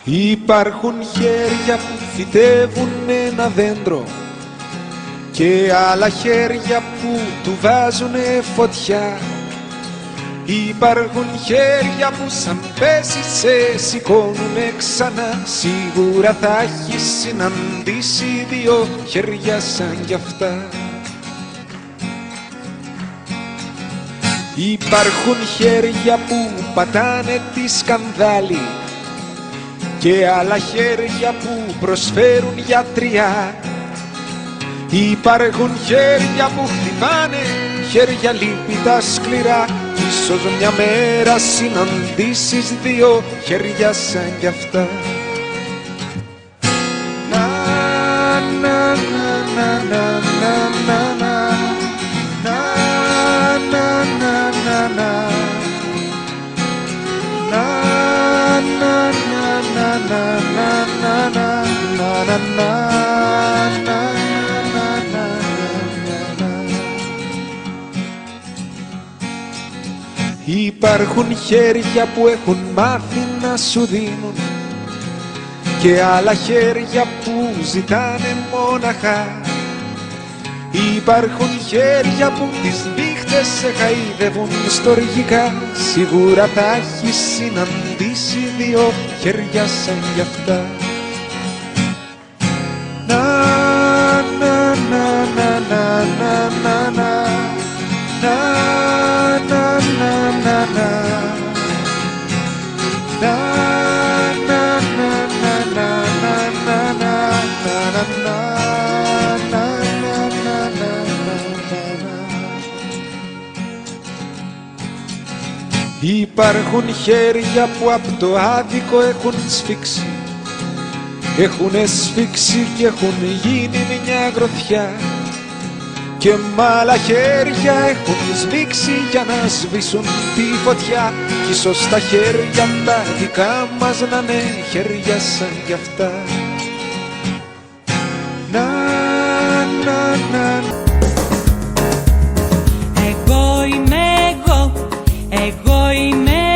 Υπάρχουν χέρια που φυτεύουν ένα δέντρο και άλλα χέρια που του βάζουνε φωτιά. Υπάρχουν χέρια που σαν πέσεις σε σηκώνουνε ξανά. Σίγουρα θα έχεις συναντήσει δύο χέρια σαν κι αυτά. Υπάρχουν χέρια που πατάνε τη σκανδάλη και άλλα χέρια που προσφέρουν γιατριά. Υπάρχουν χέρια που χτυπάνε, χέρια λύπητα σκληρά. Κι ίσως μια μέρα συναντήσεις δύο χέρια σαν κι αυτά. Να, να, να, να, να, να, να, Υπάρχουν χέρια που έχουν μάθει να σου δίνουν και άλλα χέρια που ζητάνε μόναχα. Υπάρχουν χέρια που τις νύχτες σε χαϊδεύουν στοργικά. Σίγουρα θα έχεις συναντήσει δύο χέρια σαν κι αυτά. Να, να, να, να, να, να, να, να, να, να, να, να. Υπάρχουν χέρια που απ' το άδικο έχουν σφίξει, έχουνε σφίξει και έχουν γίνει μια γροθιά. Και μ' άλλα χέρια έχουν σμίξει για να σβήσουν τη φωτιά. Κι ίσως τα χέρια τα δικά μας να είναι χέρια σαν κι αυτά. Να, να, να. Εγώ είμαι εγώ, εγώ είμαι